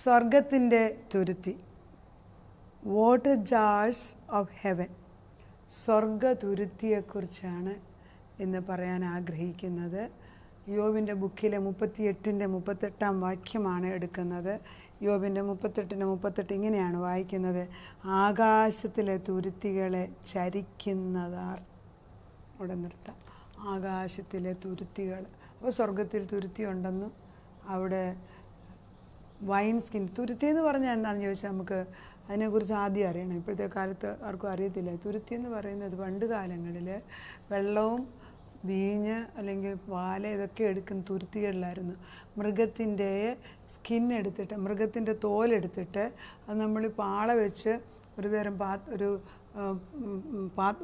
സ്വർഗത്തിൻ്റെ തുരുത്തി, water jars of heaven. സ്വർഗ തുരുത്തിയെക്കുറിച്ചാണ് ഇന്ന് പറയാൻ ആഗ്രഹിക്കുന്നത്. യോബിൻ്റെ ബുക്കിലെ 38-38 വാക്യമാണ് എടുക്കുന്നത്. യോബിൻ്റെ 38 ഇങ്ങനെയാണ് വായിക്കുന്നത്: ആകാശത്തിലെ തുരുത്തികളെ ചരിക്കുന്നതാർ. അവിടെ നിർത്താം. ആകാശത്തിലെ തുരുത്തികൾ. അപ്പോൾ സ്വർഗത്തിൽ തുരുത്തി ഉണ്ടെന്നും അവിടെ വൈൻ സ്കിൻ തുരുത്തി എന്ന് പറഞ്ഞാൽ എന്താണെന്ന് ചോദിച്ചാൽ നമുക്ക് അതിനെക്കുറിച്ച് ആദ്യം അറിയണം. ഇപ്പോഴത്തെ കാലത്ത് ആർക്കും അറിയത്തില്ല. തുരുത്തി എന്ന് പറയുന്നത് പണ്ട് കാലങ്ങളിൽ വെള്ളവും വീഞ്ഞ് അല്ലെങ്കിൽ പാല് ഇതൊക്കെ എടുക്കുന്ന തുരുത്തികളിലായിരുന്നു. മൃഗത്തിൻ്റെ സ്കിൻ എടുത്തിട്ട്, മൃഗത്തിൻ്റെ തോലെടുത്തിട്ട് അത് നമ്മൾ പാള വെച്ച് ഒരു തരം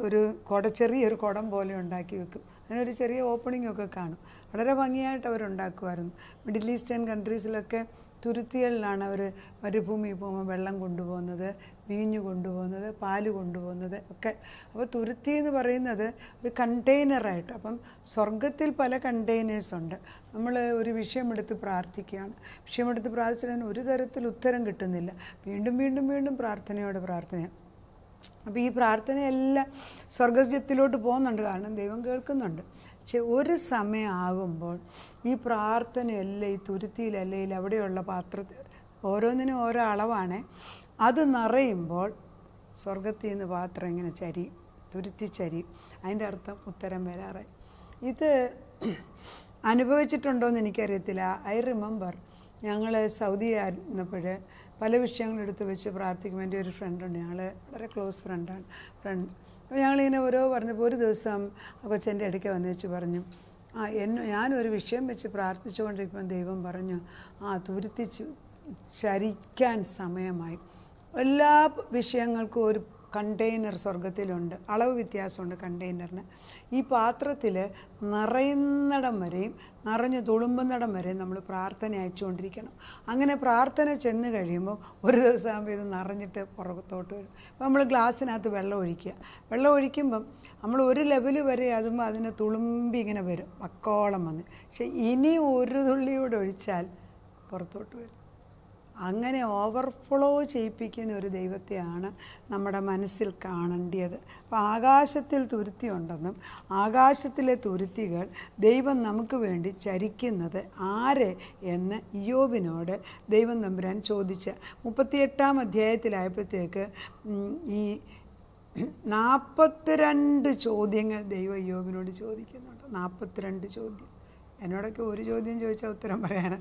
ഒരു ചെറിയൊരു കുടം പോലെ ഉണ്ടാക്കി വെക്കും. അതിനൊരു ചെറിയ ഓപ്പണിംഗ് ഒക്കെ കാണും. വളരെ ഭംഗിയായിട്ട് അവരുണ്ടാക്കുമായിരുന്നു. മിഡിൽ ഈസ്റ്റേൺ കൺട്രീസിലൊക്കെ തുരുത്തികളിലാണ് അവർ മരുഭൂമി പോകുമ്പോൾ വെള്ളം കൊണ്ടുപോകുന്നത്, വീഞ്ഞ് കൊണ്ടുപോകുന്നത്, പാല് കൊണ്ടുപോകുന്നത് ഒക്കെ. അപ്പോൾ തുരുത്തി എന്ന് പറയുന്നത് ഒരു കണ്ടെയ്നറായിട്ട്. അപ്പം സ്വർഗത്തിൽ പല കണ്ടെയ്നേഴ്സ് ഉണ്ട്. നമ്മൾ ഒരു വിഷയമെടുത്ത് പ്രാർത്ഥിക്കുകയാണ്. വിഷയമെടുത്ത് പ്രാർത്ഥിച്ചാൽ ഒരു തരത്തിൽ ഉത്തരം കിട്ടുന്നില്ല. വീണ്ടും വീണ്ടും വീണ്ടും പ്രാർത്ഥനയോടെ പ്രാർത്ഥനയാണ്. അപ്പോൾ ഈ പ്രാർത്ഥനയെല്ലാം സ്വർഗത്തിലോട്ട് പോകുന്നുണ്ട്, കാരണം ദൈവം കേൾക്കുന്നുണ്ട്. പക്ഷെ ഒരു സമയമാകുമ്പോൾ ഈ പ്രാർത്ഥനയെല്ലാം ഈ തുരുത്തിയിലല്ലെങ്കിൽ അവിടെയുള്ള പാത്രത്തിൽ ഓരോന്നിനും ഓരോ അളവാണ്. അത് നിറയുമ്പോൾ സ്വർഗത്തിൽ നിന്ന് പാത്രം ഇങ്ങനെ ചരിയും, തുരുത്തി ചരിയും. അതിൻ്റെ അർത്ഥം ഉത്തരം വരാറായി. ഇത് അനുഭവിച്ചിട്ടുണ്ടോയെന്ന് എനിക്കറിയത്തില്ല. ഐ റിമെമ്പർ ഞങ്ങൾ സൗദി ആയിരുന്നപ്പോൾ പല വിഷയങ്ങളെടുത്ത് വെച്ച് പ്രാർത്ഥിക്കുമ്പോൾ എൻ്റെ ഒരു ഫ്രണ്ടുണ്ട്, ഞങ്ങൾ വളരെ ക്ലോസ് ഫ്രണ്ട്. അപ്പോൾ ഞങ്ങളിങ്ങനെ പറഞ്ഞപ്പോൾ ഒരു ദിവസം കൊച്ചൻ്റെ ഇടയ്ക്ക് വന്നു വെച്ച് പറഞ്ഞു, ഞാനൊരു വിഷയം വെച്ച് പ്രാർത്ഥിച്ചുകൊണ്ടിരിക്കുമ്പോൾ ദൈവം പറഞ്ഞു, തുരുത്തി ചരിക്കാൻ സമയമായി. എല്ലാ വിഷയങ്ങൾക്കും ഒരു കണ്ടെയ്നർ സ്വർഗത്തിലുണ്ട്. അളവ് വ്യത്യാസമുണ്ട് കണ്ടെയ്നറിന്. ഈ പാത്രത്തിൽ നിറയുന്നിടം വരെയും നിറഞ്ഞു തുളുമ്പുന്നിടം വരെയും നമ്മൾ പ്രാർത്ഥന അയച്ചുകൊണ്ടിരിക്കണം. അങ്ങനെ പ്രാർത്ഥന ചെന്ന് കഴിയുമ്പോൾ ഒരു ദിവസം ആകുമ്പോൾ ഇത് നിറഞ്ഞിട്ട് പുറത്തോട്ട് വരും. അപ്പോൾ നമ്മൾ ഗ്ലാസ്സിനകത്ത് വെള്ളം ഒഴിക്കുക. വെള്ളം ഒഴിക്കുമ്പം നമ്മൾ ഒരു ലെവൽ വരെ അതുമ്പോൾ അതിന് തുളുമ്പി ഇങ്ങനെ വരും, വക്കോളം വന്ന്. പക്ഷെ ഇനി ഒരു തുള്ളിയോടെ ഒഴിച്ചാൽ പുറത്തോട്ട് വരും. അങ്ങനെ ഓവർഫ്ലോ ചെയ്യിപ്പിക്കുന്ന ഒരു ദൈവത്തെയാണ് നമ്മുടെ മനസ്സിൽ കാണേണ്ടത്. അപ്പോൾ ആകാശത്തിൽ തുരുത്തി ഉണ്ടെന്നും ആകാശത്തിലെ തുരുത്തികൾ ദൈവം നമുക്ക് വേണ്ടി ചരിക്കുന്നത് ആര് എന്ന് ഇയ്യോബിനോട് ദൈവം തമ്പുരാൻ ചോദിച്ച 38 അധ്യായത്തിലായപ്പോഴത്തേക്ക് ഈ 42 ചോദ്യങ്ങൾ ദൈവം ഇയ്യോബിനോട് ചോദിക്കുന്നുണ്ട്. 42 ചോദ്യം. എന്നോടൊക്കെ ഒരു ചോദ്യം ചോദിച്ചാൽ ഉത്തരം പറയാനാണ്.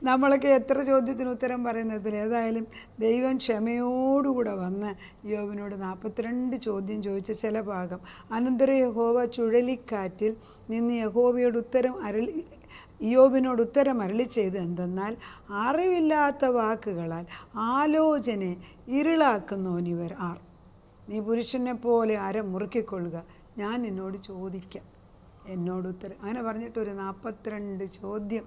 നമ്മളൊക്കെ എത്ര ചോദ്യത്തിന് ഉത്തരം പറയുന്നതിൽ ഏതായാലും ദൈവം ക്ഷമയോടുകൂടെ വന്ന് യോബിനോട് 42 ചോദ്യം ചോദിച്ച ചില ഭാഗം. അനന്തരം യഹോവ ചുഴലിക്കാറ്റിൽ നിന്ന് ഇയ്യോബിനോട് ഉത്തരം അരുളി ചെയ്ത് എന്തെന്നാൽ, അറിവില്ലാത്ത വാക്കുകളാൽ ആലോചന ഇരുളാക്കുന്നവനിവർ ആർ. നീ പുരുഷനെ പോലെ അര മുറുക്കിക്കൊള്ളുക, ഞാൻ നിന്നോട് ചോദിക്കാം, എന്നോട് ഉത്തരം. അങ്ങനെ പറഞ്ഞിട്ട് ഒരു 42 ചോദ്യം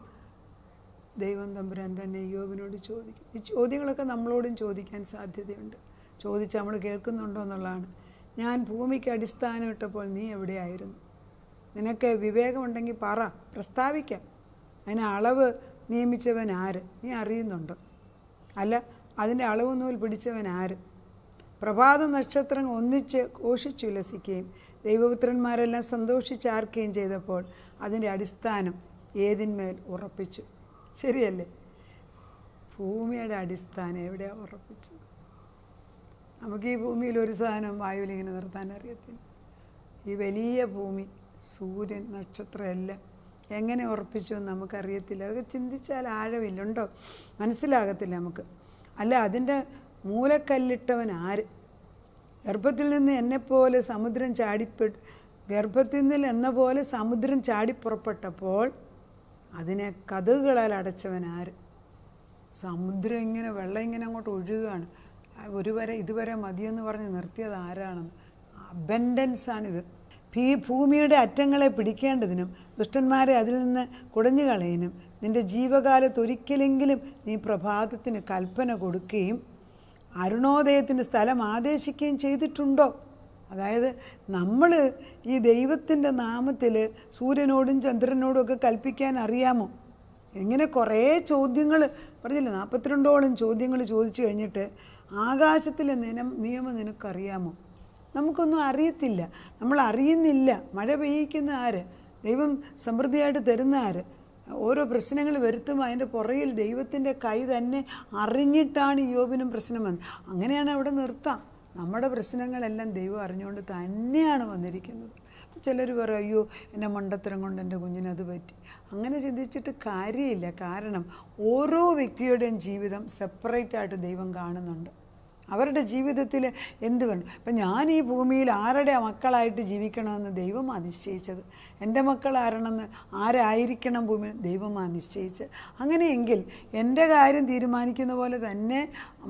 ദൈവം തമ്പുരാൻ തന്നെ യോബിനോട് ചോദിക്കും. ഈ ചോദ്യങ്ങളൊക്കെ നമ്മളോടും ചോദിക്കാൻ സാധ്യതയുണ്ട്. ചോദിച്ചാൽ നമ്മൾ കേൾക്കുന്നുണ്ടോ എന്നുള്ളതാണ്. ഞാൻ ഭൂമിക്ക് അടിസ്ഥാനം ഇട്ടപ്പോൾ നീ എവിടെയായിരുന്നു? നിനക്ക് വിവേകമുണ്ടെങ്കിൽ പ്രസ്താവിക്കാം. അതിന് അളവ് നിയമിച്ചവൻ ആര്? നീ അറിയുന്നുണ്ടോ? അല്ല, അതിൻ്റെ അളവ് നൂൽ പിടിച്ചവൻ ആര്? പ്രഭാത നക്ഷത്രങ്ങൾ ഒന്നിച്ച് ഘോഷിച്ചുല്ലസിക്കുകയും ദൈവപുത്രന്മാരെല്ലാം സന്തോഷിച്ചാർക്കുകയും ചെയ്തപ്പോൾ അതിൻ്റെ അടിസ്ഥാനം ഏതിന്മേൽ ഉറപ്പിച്ചു? ശരിയല്ലേ? ഭൂമിയുടെ അടിസ്ഥാനം എവിടെയാണ് ഉറപ്പിച്ചത്? നമുക്ക് ഈ ഭൂമിയിൽ ഒരു സാധനം വായുവിൽ ഇങ്ങനെ നിർത്താൻ അറിയത്തില്ല. ഈ വലിയ ഭൂമി, സൂര്യൻ, നക്ഷത്രം എല്ലാം എങ്ങനെ ഉറപ്പിച്ചു എന്ന് നമുക്കറിയത്തില്ല. അതൊക്കെ ചിന്തിച്ചാൽ ആഴമില്ലുണ്ടോ മനസ്സിലാകത്തില്ല നമുക്ക്. അല്ല, അതിൻ്റെ മൂലക്കല്ലിട്ടവൻ ആര്? ഗർഭത്തിൽ നിന്ന് എന്നെപ്പോലെ സമുദ്രം ഗർഭത്തിൽ നിന്ന് എന്ന പോലെ സമുദ്രം ചാടിപ്പുറപ്പെട്ടപ്പോൾ അതിനെ കതകുകളാൽ അടച്ചവൻ ആര്? സമുദ്രം ഇങ്ങനെ വെള്ളം ഇങ്ങനെ അങ്ങോട്ട് ഒഴുകുകയാണ്. ഇതുവരെ മതിയെന്ന് പറഞ്ഞ് നിർത്തിയത് ആരാണെന്ന്? അബൻഡൻസാണിത്. ഭൂമിയുടെ അറ്റങ്ങളെ പിടിക്കേണ്ടതിനും ദുഷ്ടന്മാരെ അതിൽ നിന്ന് കുടഞ്ഞു കളയാനും നിൻ്റെ ജീവകാലത്തൊരിക്കലെങ്കിലും നീ പ്രഭാതത്തിന് കൽപ്പന കൊടുക്കുകയും അരുണോദയത്തിൻ്റെ സ്ഥലം ആദേശിക്കുകയും ചെയ്തിട്ടുണ്ടോ? അതായത് നമ്മൾ ഈ ദൈവത്തിൻ്റെ നാമത്തിൽ സൂര്യനോടും ചന്ദ്രനോടും ഒക്കെ കൽപ്പിക്കാൻ അറിയാമോ? ഇങ്ങനെ കുറേ ചോദ്യങ്ങൾ പറഞ്ഞില്ല, 42ഓളം ചോദ്യങ്ങൾ ചോദിച്ചു കഴിഞ്ഞിട്ട് ആകാശത്തിലെ നിയമം നിനക്കറിയാമോ? നമുക്കൊന്നും അറിയത്തില്ല, നമ്മൾ അറിയുന്നില്ല. മഴ പെയ്യിക്കുന്ന ആര്? ദൈവം സമൃദ്ധിയായിട്ട് തരുന്ന ആര്? ഓരോ പ്രശ്നങ്ങൾ വരുത്തുമ്പോൾ അതിൻ്റെ പുറകിൽ ദൈവത്തിൻ്റെ കൈ തന്നെ അറിഞ്ഞിട്ടാണ് യോബിനും പ്രശ്നം വന്നത്. അങ്ങനെയാണ് അവിടെ നിർത്താം. നമ്മുടെ പ്രശ്നങ്ങളെല്ലാം ദൈവം അറിഞ്ഞുകൊണ്ട് തന്നെയാണ് വന്നിരിക്കുന്നത്. ചിലർ പറയും, അയ്യോ എൻ്റെ മണ്ടത്തരം കൊണ്ട് എൻ്റെ കുഞ്ഞിനത് പറ്റി. അങ്ങനെ ചിന്തിച്ചിട്ട് കാര്യമില്ല. കാരണം ഓരോ വ്യക്തിയുടെയും ജീവിതം സെപ്പറേറ്റായിട്ട് ദൈവം കാണുന്നുണ്ട്. അവരുടെ ജീവിതത്തിൽ എന്ത് വേണം. ഇപ്പം ഞാൻ ഈ ഭൂമിയിൽ ആരുടെ മക്കളായിട്ട് ജീവിക്കണമെന്ന് ദൈവമാണ് നിശ്ചയിച്ചത്. എൻ്റെ മക്കൾ ആരായിരിക്കണം ഭൂമിയിൽ ദൈവമാണ് നിശ്ചയിച്ചത്. അങ്ങനെയെങ്കിൽ എൻ്റെ കാര്യം തീരുമാനിക്കുന്ന പോലെ തന്നെ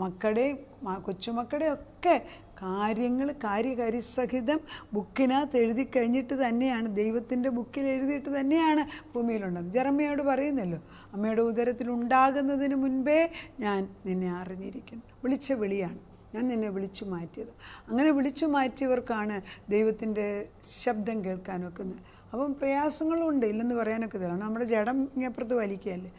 മക്കളുടെയും കൊച്ചുമക്കളുടെയും ഒക്കെ കാര്യങ്ങൾ കാര്യസഹിതം ബുക്കിനകത്ത് എഴുതി കഴിഞ്ഞിട്ട് തന്നെയാണ്, ദൈവത്തിൻ്റെ ബുക്കിൽ എഴുതിയിട്ട് തന്നെയാണ് ഭൂമിയിലുള്ളത്. ജെറമ്യായോട് പറയുന്നല്ലോ, അമ്മയുടെ ഉദരത്തിൽ ഉണ്ടാകുന്നതിന് മുൻപേ ഞാൻ നിന്നെ അറിഞ്ഞിരിക്കുന്നു. വിളിച്ച വിളിയാണ്, ഞാൻ നിന്നെ വിളിച്ചു മാറ്റിയത്. അങ്ങനെ വിളിച്ചു മാറ്റിയവർക്കാണ് ദൈവത്തിൻ്റെ ശബ്ദം കേൾക്കാൻ വെക്കുന്നത്. അപ്പം പ്രയാസങ്ങളുണ്ട്, ഇല്ലെന്ന് പറയാനൊക്കെ തരാണ്. നമ്മുടെ ജഡം ഇങ്ങപ്പുറത്ത് വലിക്കുകയല്ലേ.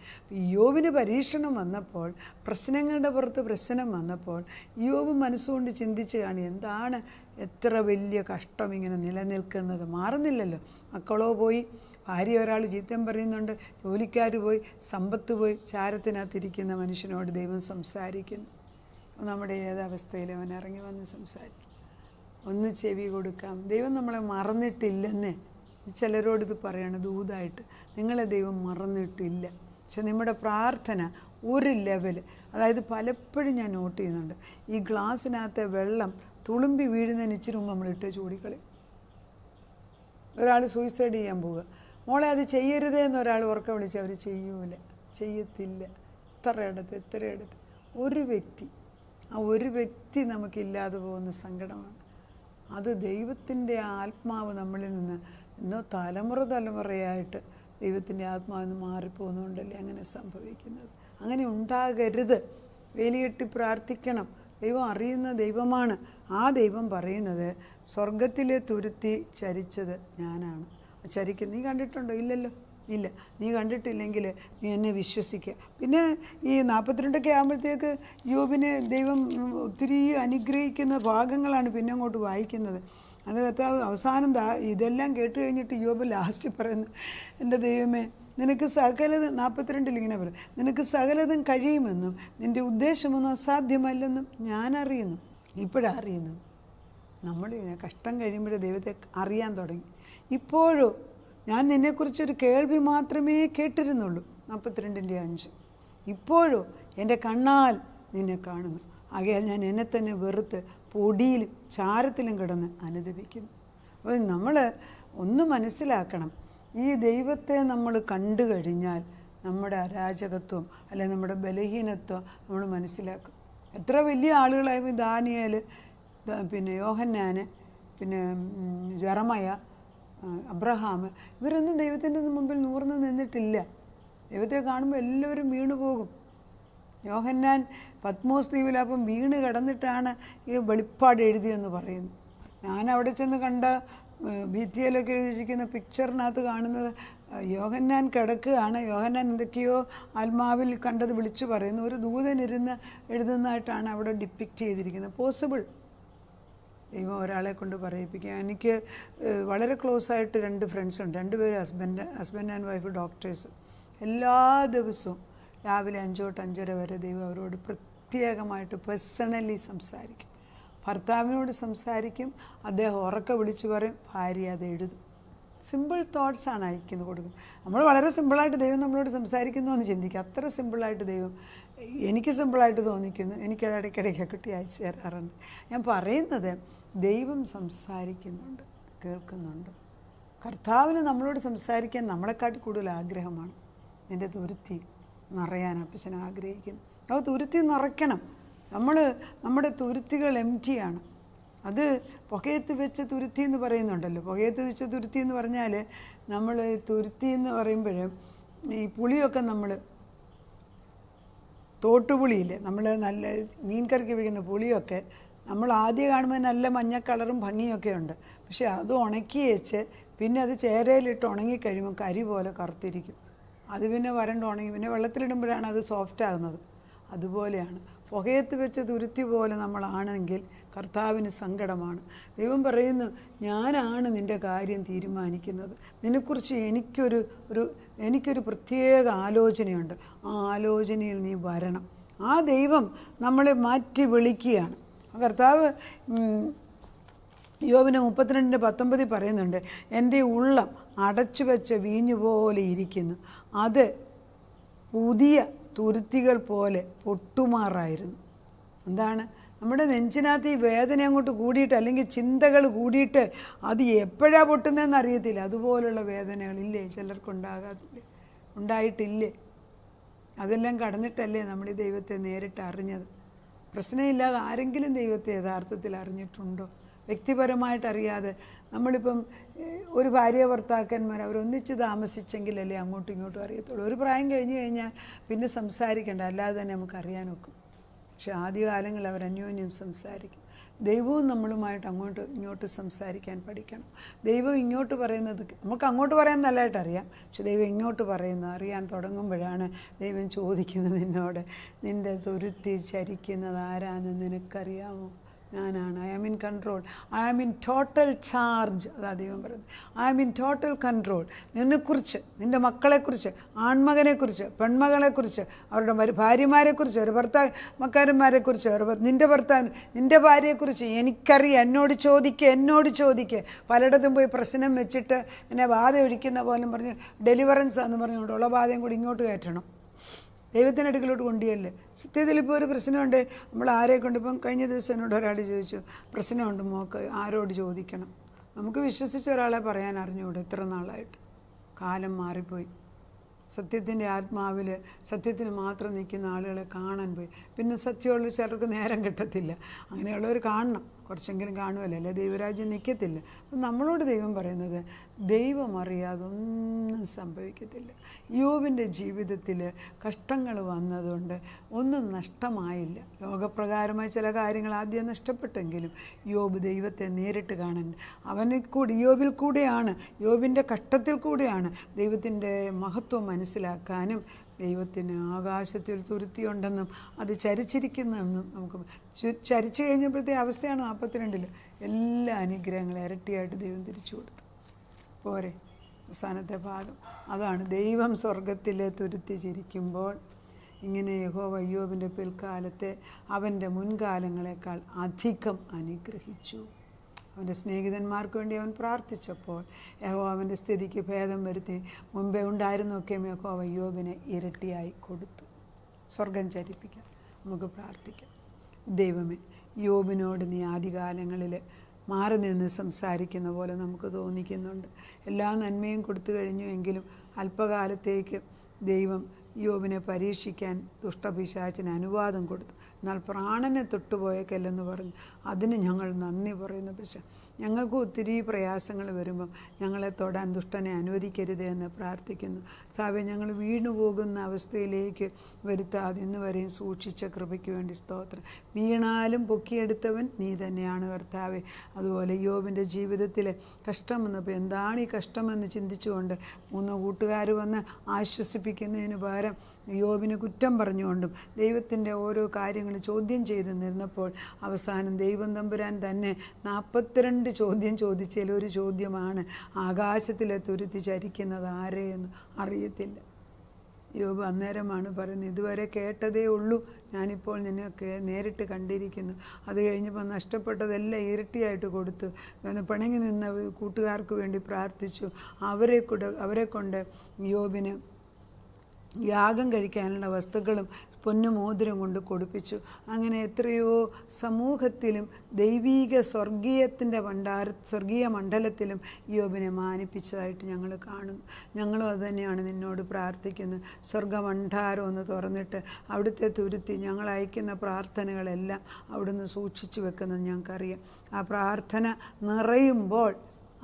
യോബിന് പരീക്ഷണം വന്നപ്പോൾ, പ്രശ്നങ്ങളുടെ പുറത്ത് പ്രശ്നം വന്നപ്പോൾ യോബ് മനസ്സുകൊണ്ട് ചിന്തിച്ച് കാണി, എന്താണ് എത്ര വലിയ കഷ്ടം ഇങ്ങനെ നിലനിൽക്കുന്നത്, മാറുന്നില്ലല്ലോ. മക്കളോ പോയി, ഭാര്യ ഒരാൾ ചീത്തം പറയുന്നുണ്ട്, ജോലിക്കാർ പോയി, സമ്പത്ത് പോയി, ചാരത്തിനകത്തിരിക്കുന്ന മനുഷ്യനോട് ദൈവം സംസാരിക്കുന്നു. നമ്മുടെ ഏതവസ്ഥയിലും അവൻ ഇറങ്ങി വന്ന് സംസാരിക്കും. ഒന്ന് ചെവി കൊടുക്കാം. ദൈവം നമ്മളെ മറന്നിട്ടില്ലെന്നേ ചിലരോടിത് പറയണം ദൂതായിട്ട്. നിങ്ങളെ ദൈവം മറന്നിട്ടില്ല. പക്ഷെ നമ്മുടെ പ്രാർത്ഥന ഒരു ലെവൽ, അതായത് പലപ്പോഴും ഞാൻ നോട്ട് ചെയ്യുന്നുണ്ട്, ഈ ഗ്ലാസ്സിനകത്തെ വെള്ളം തുളുമ്പി വീഴുന്നതിന് ഇച്ചിരി മുമ്പ് നമ്മളിട്ട് ചൂടിക്കളി. ഒരാൾ സൂയിസൈഡ് ചെയ്യാൻ പോവുക, മോളെ അത് ചെയ്യരുതേ എന്നൊരാൾ ഉറക്കം വിളിച്ച് അവർ ചെയ്യൂല, ചെയ്യത്തില്ല. എത്രയിടത്ത് ഒരു വ്യക്തി നമുക്കില്ലാതെ പോകുന്ന സങ്കടമാണ്. അത് ദൈവത്തിൻ്റെ ആത്മാവ് നമ്മളിൽ നിന്ന് എന്നോ തലമുറയായിട്ട് ദൈവത്തിൻ്റെ ആത്മാവിൽ നിന്ന് മാറിപ്പോകുന്നതുകൊണ്ടല്ലേ അങ്ങനെ സംഭവിക്കുന്നത്. അങ്ങനെ ഉണ്ടാകരുത്. വേലികെട്ടി പ്രാർത്ഥിക്കണം. ദൈവം അറിയുന്ന ദൈവമാണ്. ആ ദൈവം പറയുന്നത്, സ്വർഗത്തിലെ തുരുത്തി ചരിച്ചത് ഞാനാണ്. ചരിക്കും നീ കണ്ടിട്ടുണ്ടോ? ഇല്ലല്ലോ. ഇല്ല. നീ കണ്ടിട്ടില്ലെങ്കിൽ നീ എന്നെ വിശ്വസിക്കുക. പിന്നെ ഈ 42 ആകുമ്പോഴത്തേക്ക് യോബിനെ ദൈവം ഒത്തിരി അനുഗ്രഹിക്കുന്ന ഭാഗങ്ങളാണ് പിന്നെ അങ്ങോട്ട് വായിക്കുന്നത്. അത് അവസാനം ഇതെല്ലാം കേട്ട് കഴിഞ്ഞിട്ട് യോബ് ലാസ്റ്റ് പറയുന്നു, എൻ്റെ ദൈവമേ നിനക്ക് സകലതും, 42 ഇങ്ങനെ പറയും, നിനക്ക് സകലതും കഴിയുമെന്നും നിൻ്റെ ഉദ്ദേശമൊന്നും അസാധ്യമല്ലെന്നും ഞാൻ അറിയുന്നു. ഇപ്പോഴാണ് അറിയുന്നത്. നമ്മൾ കഷ്ടം കഴിയുമ്പോഴേ ദൈവത്തെ അറിയാൻ തുടങ്ങി. ഇപ്പോഴോ ഞാൻ നിന്നെക്കുറിച്ചൊരു കേൾവി മാത്രമേ കേട്ടിരുന്നുള്ളൂ. 42:5. ഇപ്പോഴോ എൻ്റെ കണ്ണാൽ നിന്നെ കാണുന്നു. ആകയാൽ ഞാൻ എന്നെ തന്നെ വെറുത്ത് പൊടിയിലും ചാരത്തിലും കിടന്ന് അനുദപിക്കുന്നു. അപ്പോൾ നമ്മൾ ഒന്ന് മനസ്സിലാക്കണം, ഈ ദൈവത്തെ നമ്മൾ കണ്ടു കഴിഞ്ഞാൽ നമ്മുടെ അരാജകത്വം അല്ലെങ്കിൽ നമ്മുടെ ബലഹീനത്വം നമ്മൾ മനസ്സിലാക്കും. എത്ര വലിയ ആളുകളായിരുന്നു ദാനിയേൽ, പിന്നെ യോഹന്നാൻ, പിന്നെ ജെറമയ, അബ്രഹാം, ഇവരൊന്നും ദൈവത്തിൻ്റെ മുമ്പിൽ നൂർന്ന് നിന്നിട്ടില്ല. ദൈവത്തെ കാണുമ്പോൾ എല്ലാവരും വീണുപോകും. യോഹന്നാൻ പത്മോസ് ദ്വീപിലപ്പം വീണ് കിടന്നിട്ടാണ് ഈ വെളിപ്പാട് എഴുതിയെന്ന് പറയുന്നു. ഞാൻ അവിടെ ചെന്ന് കണ്ട ഭിത്തിയിലൊക്കെ എഴുതിയിരിക്കുന്ന പിക്ചറിനകത്ത് കാണുന്നത് യോഹന്നാൻ കിടക്കുകയാണ്. യോഹന്നാൻ എന്തൊക്കെയോ ആത്മാവിൽ കണ്ടത് വിളിച്ചു പറയുന്നു. ഒരു ദൂതനിരുന്ന് എഴുതുന്നതായിട്ടാണ് അവിടെ ഡിപ്പിക്റ്റ് ചെയ്തിരിക്കുന്നത്. പോസിബിൾ. ദൈവം ഒരാളെ കൊണ്ട് പറയിപ്പിക്കുക. എനിക്ക് വളരെ ക്ലോസ് ആയിട്ട് 2 ഫ്രണ്ട്സ് ഉണ്ട്. 2 പേര് ഹസ്ബൻഡ് ആൻഡ് വൈഫ് ഡോക്ടേഴ്സ്. എല്ലാ ദിവസവും രാവിലെ 5 തൊട്ട് 5:30 വരെ ദൈവം അവരോട് പ്രത്യേകമായിട്ട് പേഴ്സണലി സംസാരിക്കും. ഭർത്താവിനോട് സംസാരിക്കും, അദ്ദേഹം ഉറക്കെ വിളിച്ചു പറയും, ഭാര്യ അത് എഴുതും. സിമ്പിൾ തോട്ട്സാണ് അയക്കുന്നു കൊടുക്കുന്നത്. നമ്മൾ വളരെ സിമ്പിളായിട്ട് ദൈവം നമ്മളോട് സംസാരിക്കുന്നു എന്ന് ചിന്തിക്കുക. അത്ര സിമ്പിളായിട്ട് ദൈവം എനിക്ക് സിമ്പിളായിട്ട് തോന്നിക്കുന്നു. എനിക്കത് ഇടയ്ക്കിടയ്ക്ക് അയച്ചു തരാറുണ്ട്. ഞാൻ പറയുന്നത്, ദൈവം സംസാരിക്കുന്നുണ്ട്, കേൾക്കുന്നുണ്ട്. കർത്താവിന് നമ്മളോട് സംസാരിക്കാൻ നമ്മളെക്കാട്ടി കൂടുതൽ ആഗ്രഹമാണ്. നിൻ്റെ തുരുത്തി നിറയാൻ അപ്പച്ചൻ ആഗ്രഹിക്കുന്നു. അപ്പോൾ തുരുത്തി നിറയ്ക്കണം. നമ്മുടെ തുരുത്തികൾ എംറ്റിയാണ്. അത് പുകയത്ത് വെച്ച തുരുത്തി എന്ന് പറയുന്നുണ്ടല്ലോ. പുകയത്ത് വെച്ച തുരുത്തി എന്ന് പറഞ്ഞാൽ, നമ്മൾ തുരുത്തി എന്ന് പറയുമ്പോഴും ഈ പുളിയൊക്കെ നമ്മൾ തോട്ടുപുളിയില്ലേ, നമ്മൾ നല്ല മീൻ കറിക്ക് വയ്ക്കുന്ന പുളിയൊക്കെ നമ്മൾ ആദ്യം കാണുമ്പോൾ നല്ല മഞ്ഞ കളറും ഭംഗിയൊക്കെ ഉണ്ട്. പക്ഷെ അത് ഉണക്കി വെച്ച് പിന്നെ അത് ചേരയിലിട്ട് ഉണങ്ങിക്കഴിയുമ്പോൾ കരി പോലെ കറുത്തിരിക്കും. അത് പിന്നെ വരണ്ട് ഉണങ്ങി, പിന്നെ വെള്ളത്തിലിടുമ്പോഴാണ് അത് സോഫ്റ്റ് ആകുന്നത്. അതുപോലെയാണ് പുകയത്ത് വെച്ച തുരുത്തി പോലെ നമ്മളാണെങ്കിൽ കർത്താവിന് സങ്കടമാണ്. ദൈവം പറയുന്നു, ഞാനാണ് നിൻ്റെ കാര്യം തീരുമാനിക്കുന്നത്, നിന്നെക്കുറിച്ച് എനിക്കൊരു പ്രത്യേക ആലോചനയുണ്ട്, ആ ആലോചനയിൽ നീ വരണം. ആ ദൈവം നമ്മളെ മാറ്റി വിളിക്കുകയാണ്. കർത്താവ് യോബിന് 32:19 പറയുന്നുണ്ട്, എൻ്റെ ഉള്ളം അടച്ചു വെച്ച വീഞ്ഞുപോലെ ഇരിക്കുന്നു, അത് പുതിയ തുരുത്തികൾ പോലെ പൊട്ടുമാറായിരുന്നു. എന്താണ്? നമ്മുടെ നെഞ്ചിനകത്ത് ഈ വേദന അങ്ങോട്ട് കൂടിയിട്ട്, അല്ലെങ്കിൽ ചിന്തകൾ കൂടിയിട്ട് അത് എപ്പോഴാണ് പൊട്ടുന്നതെന്ന് അറിയത്തില്ല. അതുപോലുള്ള വേദനകളില്ലേ ഉണ്ടായിട്ടില്ലേ? അതെല്ലാം കടന്നിട്ടല്ലേ നമ്മൾ ഈ ദൈവത്തെ നേരിട്ട് അറിഞ്ഞത്. പ്രശ്നമില്ലാതെ ആരെങ്കിലും ദൈവത്തെ യഥാർത്ഥത്തിൽ അറിഞ്ഞിട്ടുണ്ടോ? വ്യക്തിപരമായിട്ട് അറിയാതെ നമ്മളിപ്പം ഒരു ഭാര്യ ഭർത്താക്കന്മാർ അവരൊന്നിച്ച് താമസിച്ചെങ്കിലല്ലേ അങ്ങോട്ടും ഇങ്ങോട്ടും അറിയത്തുള്ളൂ. ഒരു പ്രായം കഴിഞ്ഞ് കഴിഞ്ഞാൽ പിന്നെ സംസാരിക്കേണ്ട, അല്ലാതെ തന്നെ നമുക്ക് അറിയാൻ ഒക്കും. പക്ഷെ ആദ്യകാലങ്ങളിൽ അവർ അന്യോന്യം സംസാരിക്കും. ദൈവവും നമ്മളുമായിട്ട് അങ്ങോട്ട് ഇങ്ങോട്ട് സംസാരിക്കാൻ പഠിക്കണം. ദൈവം ഇങ്ങോട്ട് പറയുന്നത് നമുക്ക് അങ്ങോട്ട് പറയാൻ നല്ലതായിട്ട് അറിയാം, പക്ഷെ ദൈവം ഇങ്ങോട്ട് പറയുന്നത് അറിയാൻ തുടങ്ങുമ്പോഴാണ് ദൈവം ചോദിക്കുന്നത് നിന്നോട്, നിൻ്റെ തുരുത്തി ചരിക്കുന്നത് ആരാന്ന് നിനക്കറിയാമോ? ഞാനാണ്. I am in control, I am in total charge. അതാ ദൈവം പറയുന്നത്, I am in total control. നിന്നെക്കുറിച്ച്, നിൻ്റെ മക്കളെക്കുറിച്ച്, ആൺമകനെക്കുറിച്ച്, പെൺമകളെക്കുറിച്ച്, അവരുടെ ഭാര്യമാരെക്കുറിച്ച്, ഒരു ഭർത്താക്കന്മാരെക്കുറിച്ച്, നിൻ്റെ ഭർത്താവിന്, നിൻ്റെ ഭാര്യയെക്കുറിച്ച് എനിക്കറിയാം. എന്നോട് ചോദിക്കുക. പലയിടത്തും പോയി പ്രശ്നം വെച്ചിട്ട് എന്നെ ബാധ ഒഴിക്കുന്ന പോലും പറഞ്ഞ് ഡെലിവറൻസ് എന്ന് പറഞ്ഞുകൊണ്ടുള്ള ബാധയും കൂടി ഇങ്ങോട്ട് കയറ്റണം. ദൈവത്തിൻ്റെ അടുക്കലോട്ട് കൊണ്ടുപോയല്ലേ. സത്യത്തിൽ ഇപ്പോൾ ഒരു പ്രശ്നമുണ്ട്, നമ്മൾ ആരെ കൊണ്ട്, ഇപ്പം കഴിഞ്ഞ ദിവസം എന്നോട് ഒരാൾ ചോദിച്ചു, പ്രശ്നമുണ്ട് മോക്ക്, ആരോട് ചോദിക്കണം? നമുക്ക് വിശ്വസിച്ച ഒരാളെ പറയാൻ അറിഞ്ഞുകൂടെ? ഇത്ര നാളായിട്ട് കാലം മാറിപ്പോയി. സത്യത്തിൻ്റെ ആത്മാവിൽ സത്യത്തിന് മാത്രം നിൽക്കുന്ന ആളുകളെ കാണാൻ പോയി. പിന്നെ സത്യമുള്ള ചിലർക്ക് നേരം കിട്ടത്തില്ല. അങ്ങനെയുള്ളവർ കാണണം, കുറച്ചെങ്കിലും കാണുമല്ലോ, അല്ലേ ദൈവരാജ്യം നിൽക്കത്തില്ല. അപ്പം നമ്മളോട് ദൈവം പറയുന്നത്, ദൈവം അറിയാതെ ഒന്നും സംഭവിക്കത്തില്ല. യോബിൻ്റെ ജീവിതത്തിൽ കഷ്ടങ്ങൾ വന്നതുകൊണ്ട് ഒന്നും നഷ്ടമായില്ല. ലോകപ്രകാരമായ ചില കാര്യങ്ങൾ ആദ്യം നഷ്ടപ്പെട്ടെങ്കിലും യോബ് ദൈവത്തെ നേരിട്ട് കാണുന്നുണ്ട്. യോബിൽ കൂടെയാണ്, യോബിൻ്റെ കഷ്ടത്തിൽ കൂടെയാണ് ദൈവത്തിൻ്റെ മഹത്വം മനസ്സിലാക്കാനും ദൈവത്തിന് ആകാശത്തിൽ തുരുത്തിയുണ്ടെന്നും അത് ചരിച്ചിരിക്കുന്നതെന്നും നമുക്ക് ചരിച്ചു കഴിഞ്ഞപ്പോഴത്തെ അവസ്ഥയാണ് 42 എല്ലാ അനുഗ്രഹങ്ങളും ഇരട്ടിയായിട്ട് ദൈവം തിരിച്ചു കൊടുത്തു. പോരെ അവസാനത്തെ ഭാഗം അതാണ്, ദൈവം സ്വർഗത്തിലെ തുരുത്തി ചിരിക്കുമ്പോൾ ഇങ്ങനെ യഹോവ യോബിൻ്റെ പിൽക്കാലത്തെ അവൻ്റെ മുൻകാലങ്ങളെക്കാൾ അധികം അനുഗ്രഹിച്ചു. അവൻ്റെ സ്നേഹിതന്മാർക്ക് വേണ്ടി അവൻ പ്രാർത്ഥിച്ചപ്പോൾ യഹോവ അവൻ്റെ സ്ഥിതിക്ക് ഭേദം വരുത്തി മുമ്പേ ഉണ്ടായിരുന്നൊക്കെ യഹോവ യോബിനെ ഇരട്ടിയായി കൊടുത്തു. സ്വർഗം ചരിപ്പിക്കാൻ നമുക്ക് പ്രാർത്ഥിക്കാം. ദൈവമേ, യോബിനോട് നീ ആദ്യകാലങ്ങളിൽ മാറി നിന്ന് സംസാരിക്കുന്ന പോലെ നമുക്ക് തോന്നിക്കുന്നുണ്ട്. എല്ലാ നന്മയും കൊടുത്തു കഴിഞ്ഞുവെങ്കിലും അല്പകാലത്തേക്ക് ദൈവം യോബിനെ പരീക്ഷിക്കാൻ ദുഷ്ടപിശാചിന് അനുവാദം കൊടുത്തു. എന്നാൽ പ്രാണനെ തൊട്ടുപോയേക്കല്ലെന്ന് പറഞ്ഞു. അതിന് ഞങ്ങൾ നന്ദി പറയുന്നു. പക്ഷേ ഞങ്ങൾക്ക് ഒത്തിരി പ്രയാസങ്ങൾ വരുമ്പം ഞങ്ങളെ തൊടാൻ ദുഷ്ടനെ അനുവദിക്കരുത് എന്ന് പ്രാർത്ഥിക്കുന്നു. കർത്താവേ, ഞങ്ങൾ വീണുപോകുന്ന അവസ്ഥയിലേക്ക് വരുത്താതെ ഇന്ന് വരെയും സൂക്ഷിച്ച കൃപയ്ക്ക് വേണ്ടി സ്തോത്രം. വീണാലും പൊക്കിയെടുത്തവൻ നീ തന്നെയാണ് കർത്താവേ. അതുപോലെ യോബിൻ്റെ ജീവിതത്തിൽ കഷ്ടം വന്നപ്പോൾ എന്താണ് ഈ കഷ്ടമെന്ന് ചിന്തിച്ചുകൊണ്ട് 3 കൂട്ടുകാർ വന്ന് ആശ്വസിപ്പിക്കുന്നതിന് പകരം യോബിന് കുറ്റം പറഞ്ഞുകൊണ്ടും ദൈവത്തിൻ്റെ ഓരോ കാര്യങ്ങൾ ചോദ്യം ചെയ്തു നിന്നപ്പോൾ അവസാനം ദൈവം തമ്പുരാൻ തന്നെ 42 ചോദ്യം ചോദിച്ചതിൽ ഒരു ചോദ്യമാണ്, ആകാശത്തിലെ തുരുത്തി ചരിക്കുന്നത് ആരെയെന്ന് അറിയത്തില്ല. യോബ് അന്നേരമാണ് പറയുന്നത്, ഇതുവരെ കേട്ടതേ ഉള്ളൂ, ഞാനിപ്പോൾ നിന്നെയൊക്കെ നേരിട്ട് കണ്ടിരിക്കുന്നു. അത് കഴിഞ്ഞപ്പോൾ നഷ്ടപ്പെട്ടതെല്ലാം ഇരട്ടിയായിട്ട് കൊടുത്തു. പിണങ്ങി നിന്ന കൂട്ടുകാർക്ക് വേണ്ടി പ്രാർത്ഥിച്ചു. അവരെ കൊണ്ട് യോബിന് യാഗം കഴിക്കാനുള്ള വസ്തുക്കളും പൊന്നുമോതിരം കൊണ്ട് കൊടുപ്പിച്ചു. അങ്ങനെ എത്രയോ സമൂഹത്തിലും ദൈവീക സ്വർഗീയ മണ്ഡലത്തിലും യോബിനെ മാനിപ്പിച്ചതായിട്ട് ഞങ്ങൾ കാണുന്നു. ഞങ്ങളും അതുതന്നെയാണ് നിന്നോട് പ്രാർത്ഥിക്കുന്നത്. സ്വർഗമണ്ഡാരം ഒന്ന് തുറന്നിട്ട് അവിടുത്തെ തുരുത്തി ഞങ്ങൾ അയക്കുന്ന പ്രാർത്ഥനകളെല്ലാം അവിടുന്ന് സൂക്ഷിച്ചു വെക്കുന്നത് ഞങ്ങൾക്കറിയാം. ആ പ്രാർത്ഥന നിറയുമ്പോൾ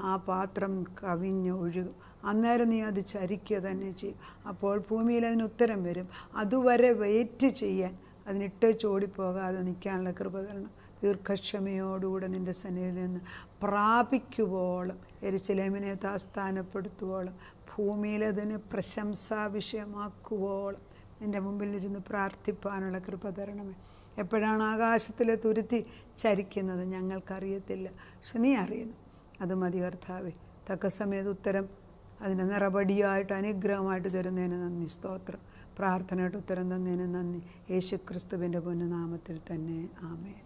ആ പാത്രം കവിഞ്ഞൊഴുകും. അന്നേരം നീ അത് ചരിക്കുക തന്നെ ചെയ്യും. അപ്പോൾ ഭൂമിയിൽ അതിന് ഉത്തരം വരും. അതുവരെ വെയിറ്റ് ചെയ്യാൻ, അതിനിട്ട് ചോടിപ്പോകാതെ നിൽക്കാനുള്ള കൃപ തരണം. ദീർഘക്ഷമയോടുകൂടെ നിൻ്റെ സന്നിധിയിൽ നിന്ന് പ്രാപിക്കുവോളം, യെരൂശലേമിനെ താസ്ഥാനപ്പെടുത്തുവോളം, ഭൂമിയിലതിന് പ്രശംസാ വിഷയമാക്കുവോളം നിൻ്റെ മുമ്പിലിരുന്ന് പ്രാർത്ഥിപ്പാനുള്ള കൃപ തരണമേ. എപ്പോഴാണ് ആകാശത്തിലെ തുരുത്തി ചരിക്കുന്നത് ഞങ്ങൾക്കറിയത്തില്ല, പക്ഷെ നീ അറിയുന്നു. അത് മതി കർത്താവേ. തക്ക സമയത്ത് ഉത്തരം അതിന് നിറപടിയായിട്ട് അനുഗ്രഹമായിട്ട് തരുന്നതിന് നന്ദി, സ്തോത്രം. പ്രാർത്ഥനയായിട്ട് ഉത്തരം തന്നതിന് നന്ദി. യേശു ക്രിസ്തുവിൻ്റെ പൊന്നുനാമത്തിൽ തന്നെ, ആമേൻ.